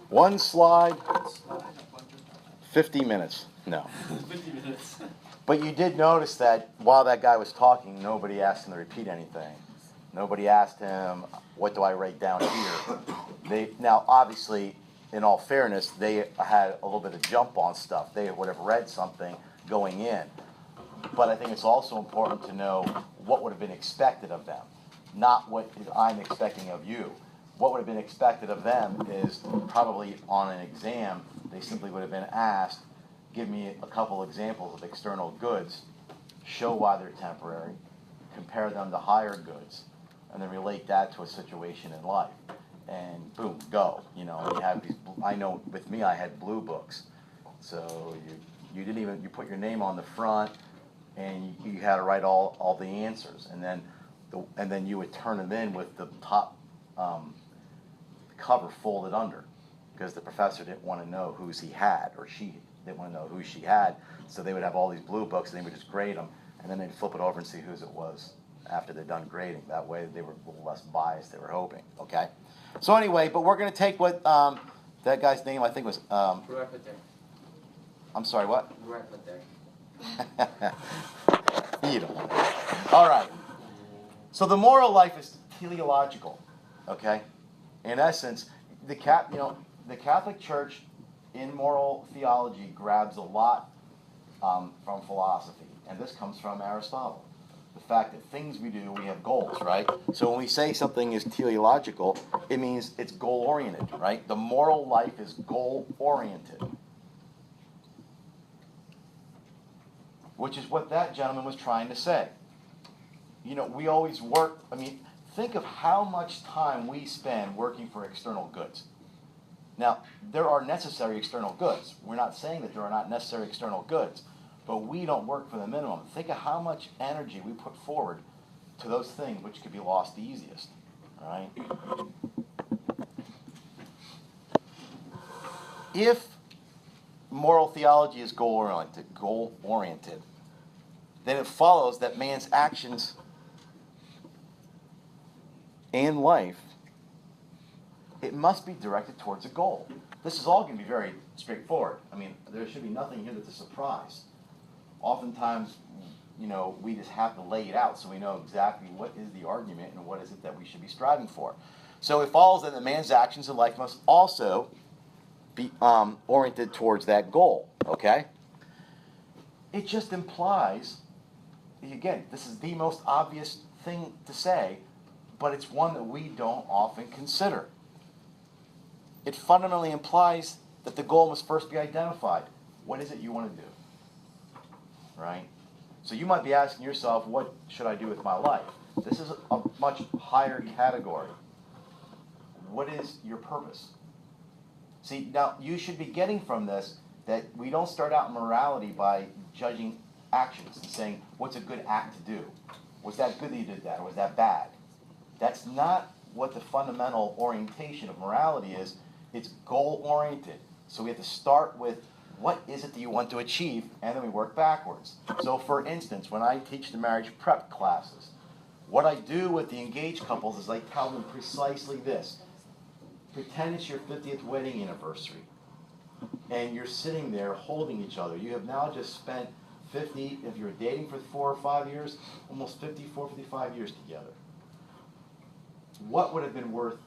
One slide, 50 minutes. No. 50 minutes. But you did notice that while that guy was talking, nobody asked him to repeat anything. Nobody asked him, what do I write down here? Now, obviously, in all fairness, they had a little bit of jump on stuff. They would have read something going in. But I think it's also important to know what would have been expected of them, not what I'm expecting of you. What would have been expected of them is probably on an exam, they simply would have been asked, give me a couple examples of external goods, show why they're temporary, compare them to higher goods, and then relate that to a situation in life. And boom, go. You have these. I know with me, I had blue books, so you didn't even you put your name on the front, and you had to write all the answers, and then you would turn them in with the top cover folded under, because the professor didn't want to know whose he had, or she didn't want to know who she had, so they would have all these blue books, and they would just grade them, and then they'd flip it over and see whose it was after they're done grading. That way they were a little less biased, they were hoping, okay? So anyway, but we're going to take what that guy's name, I think was... I'm sorry, what? You don't want to. All right. So the moral life is teleological, okay? In essence, the Catholic Church in moral theology grabs a lot from philosophy, and this comes from Aristotle. The fact that things we do, we have goals, right? So when we say something is teleological, it means it's goal-oriented, right? The moral life is goal-oriented, which is what that gentleman was trying to say. We always work, think of how much time we spend working for external goods. Now, there are necessary external goods. We're not saying that there are not necessary external goods, but we don't work for the minimum. Think of how much energy we put forward to those things which could be lost the easiest. All right? If moral theology is goal-oriented, then it follows that man's actions and life, it must be directed towards a goal. This is all going to be very straightforward. There should be nothing here that's a surprise. Oftentimes, we just have to lay it out so we know exactly what is the argument and what is it that we should be striving for. So it follows that the man's actions in life must also be oriented towards that goal, okay? It just implies, again, this is the most obvious thing to say, but it's one that we don't often consider. It fundamentally implies that the goal must first be identified. What is it you want to do? Right? So you might be asking yourself, what should I do with my life? This is a much higher category. What is your purpose? See, now you should be getting from this that we don't start out in morality by judging actions and saying, what's a good act to do? Was that good that you did that, or was that bad? That's not what the fundamental orientation of morality is. It's goal-oriented. So we have to start with, what is it that you want to achieve, and then we work backwards. So for instance, when I teach the marriage prep classes, what I do with the engaged couples is I tell them precisely this. Pretend it's your 50th wedding anniversary, and you're sitting there holding each other. You have now just spent 50, if you're dating for 4 or 5 years, almost 54, 55 years together. What would have been worth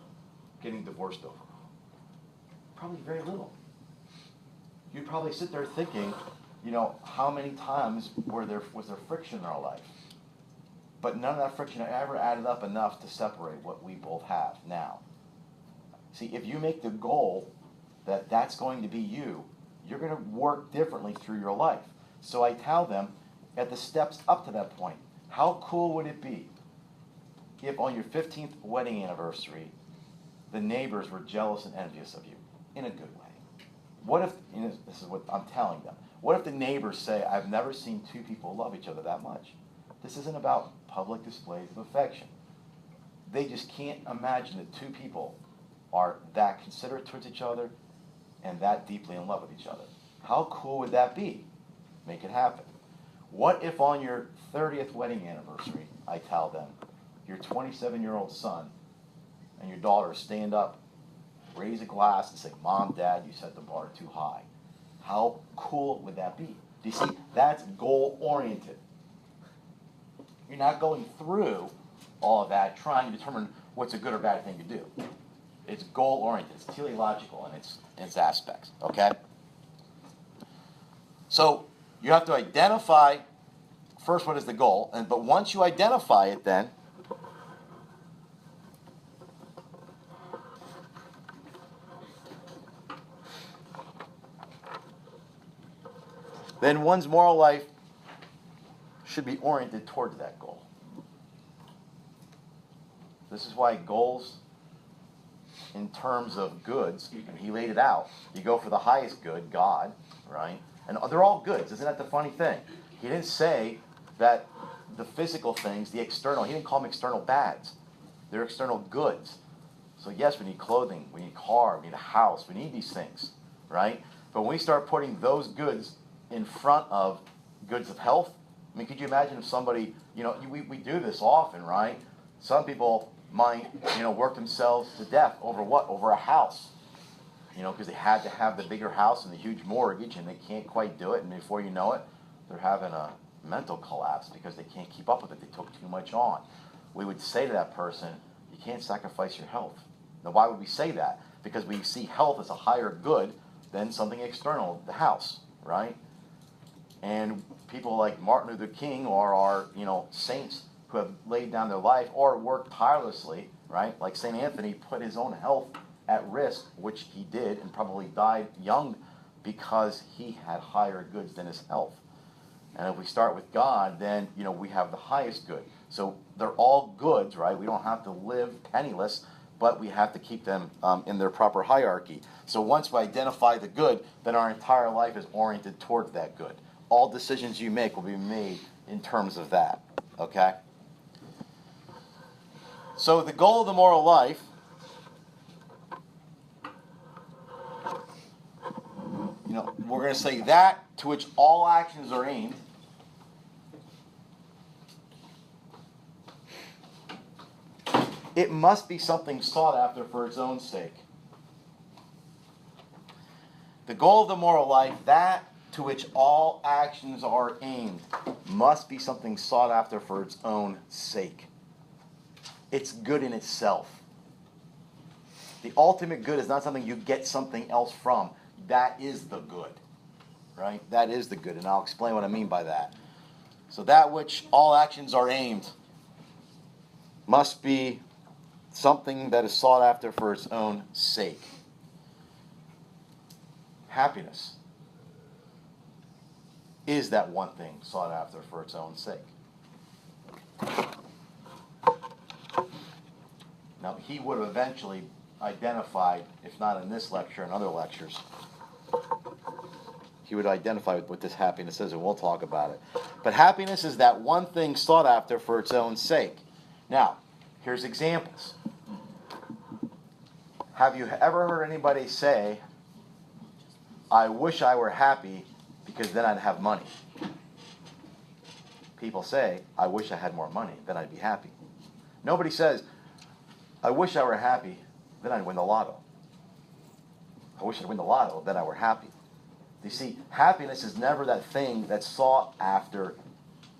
getting divorced over? Probably very little. You'd probably sit there thinking, how many times was there friction in our life? But none of that friction ever added up enough to separate what we both have now. See, if you make the goal that that's going to be you, you're going to work differently through your life. So I tell them, at the steps up to that point, how cool would it be if on your 15th wedding anniversary, the neighbors were jealous and envious of you, in a good way? What if, this is what I'm telling them, what if the neighbors say, I've never seen two people love each other that much? This isn't about public displays of affection. They just can't imagine that two people are that considerate towards each other and that deeply in love with each other. How cool would that be? Make it happen. What if on your 30th wedding anniversary, I tell them, your 27-year-old son and your daughter stand up raise a glass and say, Mom, Dad, you set the bar too high. How cool would that be? Do you see? That's goal-oriented. You're not going through all of that trying to determine what's a good or bad thing to do. It's goal-oriented. It's teleological in its aspects. Okay? So you have to identify first what is the goal, but once you identify it, then one's moral life should be oriented towards that goal. This is why goals in terms of goods, he laid it out. You go for the highest good, God, right? And they're all goods. Isn't that the funny thing? He didn't say that the physical things, the external, he didn't call them external bads. They're external goods. So yes, we need clothing, we need a car, we need a house, we need these things, right? But when we start putting those goods in front of goods of health, I mean, could you imagine if somebody, we do this often, right? Some people might, work themselves to death over what? Over a house. Because they had to have the bigger house and the huge mortgage and they can't quite do it. And before you know it, they're having a mental collapse because they can't keep up with it. They took too much on. We would say to that person, you can't sacrifice your health. Now, why would we say that? Because we see health as a higher good than something external, the house, right? And people like Martin Luther King or our, saints who have laid down their life or worked tirelessly, right? Like St. Anthony put his own health at risk, which he did, and probably died young because he had higher goods than his health. And if we start with God, then, we have the highest good. So they're all goods, right? We don't have to live penniless, but we have to keep them in their proper hierarchy. So once we identify the good, then our entire life is oriented towards that good. All decisions you make will be made in terms of that, okay? So the goal of the moral life, we're going to say that to which all actions are aimed. It must be something sought after for its own sake. The goal of the moral life, that to which all actions are aimed, must be something sought after for its own sake. It's good in itself. The ultimate good is not something you get something else from. That is the good, right? That is the good, and I'll explain what I mean by that. So that which all actions are aimed must be something that is sought after for its own sake. Happiness is that one thing sought after for its own sake. Now, he would have eventually identified, if not in this lecture, in other lectures, he would identify what this happiness is, and we'll talk about it. But happiness is that one thing sought after for its own sake. Now, here's examples. Have you ever heard anybody say, I wish I were happy because then I'd have money? People say, I wish I had more money, then I'd be happy. Nobody says, I wish I were happy, then I'd win the lotto. I wish I'd win the lotto, then I were happy. You see, happiness is never that thing that's sought after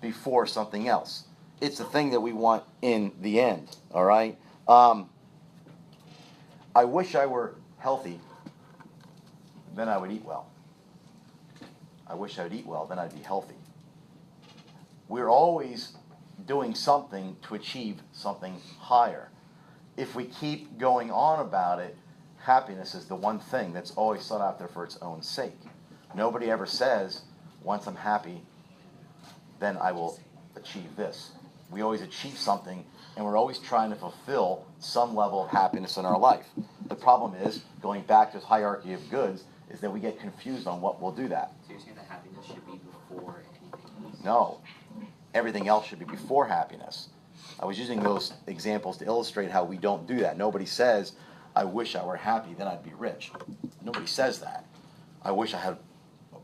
before something else. It's the thing that we want in the end, all right? I wish I were healthy, then I would eat well. I wish I would eat well, then I'd be healthy. We're always doing something to achieve something higher. If we keep going on about it, happiness is the one thing that's always sought after for its own sake. Nobody ever says, once I'm happy, then I will achieve this. We always achieve something, and we're always trying to fulfill some level of happiness in our life. The problem is, going back to this hierarchy of goods, is that we get confused on what will do that. So you're saying that happiness should be before anything else? No. Everything else should be before happiness. I was using those examples to illustrate how we don't do that. Nobody says, I wish I were happy, then I'd be rich. Nobody says that. I wish I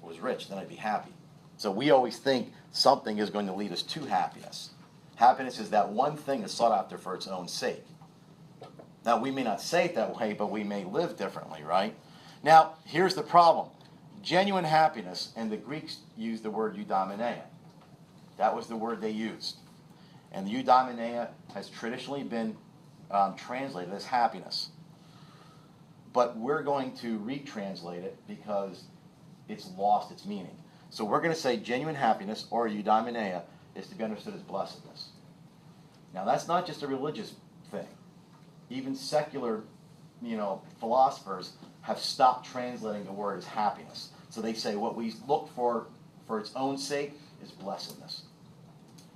was rich, then I'd be happy. So we always think something is going to lead us to happiness. Happiness is that one thing that's sought after for its own sake. Now, we may not say it that way, but we may live differently, right? Now, here's the problem. Genuine happiness, and the Greeks used the word eudaimonia. That was the word they used. And the eudaimonia has traditionally been translated as happiness. But we're going to retranslate it because it's lost its meaning. So we're going to say genuine happiness, or eudaimonia, is to be understood as blessedness. Now, that's not just a religious thing. Even secular, philosophers have stopped translating the word as happiness. So they say what we look for its own sake is blessedness.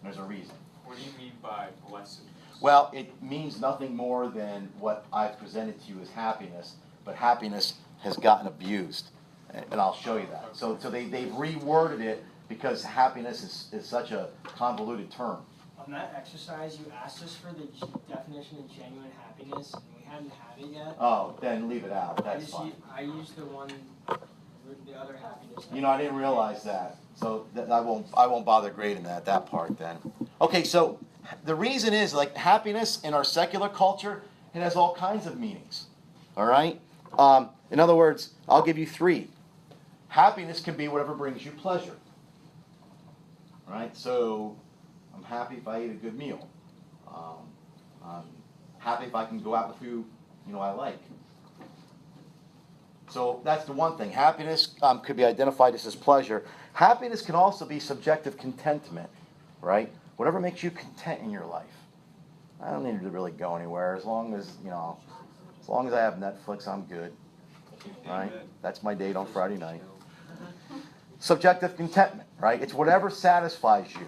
And there's a reason. What do you mean by blessedness? Well, it means nothing more than what I've presented to you as happiness, but happiness has gotten abused. And I'll show you that. So they've reworded it because happiness is such a convoluted term. On that exercise, you asked us for the definition of genuine happiness, and we hadn't had it yet. Oh, then leave it out. That's fine. I used the other happiness. I didn't realize that. So I won't bother grading that part then. Okay, so the reason is, like, happiness in our secular culture, it has all kinds of meanings. All right? In other words, I'll give you 3. Happiness can be whatever brings you pleasure. All right? So I'm happy if I eat a good meal. I'm happy if I can go out with who I like. So that's the one thing. Happiness could be identified as pleasure. Happiness can also be subjective contentment, right? Whatever makes you content in your life. I don't need to really go anywhere as long as I have Netflix, I'm good, right? That's my date on Friday night. Subjective contentment, right? It's whatever satisfies you.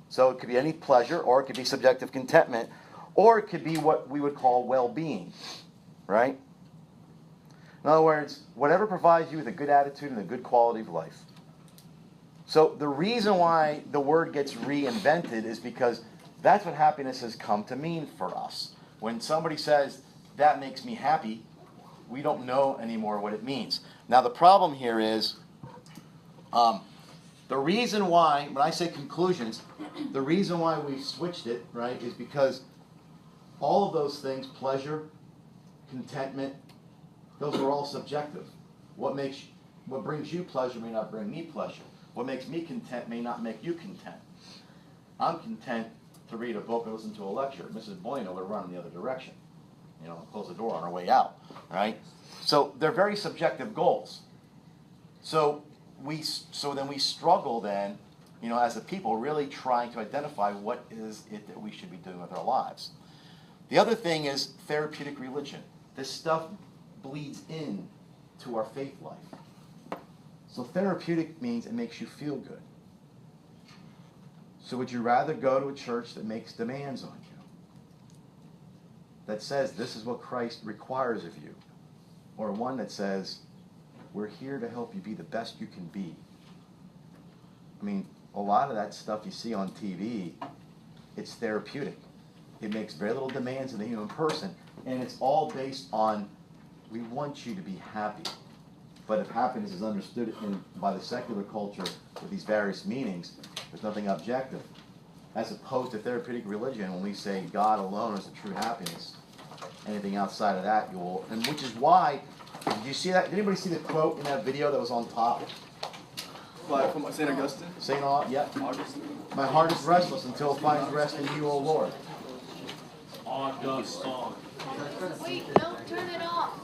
So it could be any pleasure, or it could be subjective contentment, or it could be what we would call well-being, right? In other words, whatever provides you with a good attitude and a good quality of life. So the reason why the word gets reinvented is because that's what happiness has come to mean for us. When somebody says, that makes me happy, we don't know anymore what it means. Now the problem here is, the reason why, when I say conclusions, the reason why we switched it, right, is because all of those things, pleasure, contentment, those are all subjective. What brings you pleasure may not bring me pleasure. What makes me content may not make you content. I'm content to read a book or listen to a lecture. Mrs. Bueno would run in the other direction. Close the door on her way out, right? So they're very subjective goals. So then we struggle then, as a people, really trying to identify what is it that we should be doing with our lives. The other thing is therapeutic religion. This stuff bleeds in to our faith life. So therapeutic means it makes you feel good. So would you rather go to a church that makes demands on you? That says this is what Christ requires of you? Or one that says, we're here to help you be the best you can be? I mean, a lot of that stuff you see on TV, it's therapeutic. It makes very little demands of the human person, and it's all based on, we want you to be happy. But if happiness is understood by the secular culture with these various meanings, there's nothing objective. As opposed to therapeutic religion, when we say God alone is the true happiness, anything outside of that, and which is why, did you see that? Did anybody see the quote in that video that was on top? From St. Augustine? St. Augustine, yeah. Augustine. My heart is restless until it finds rest in you, O Lord. Augustine. Wait, no, turn it off.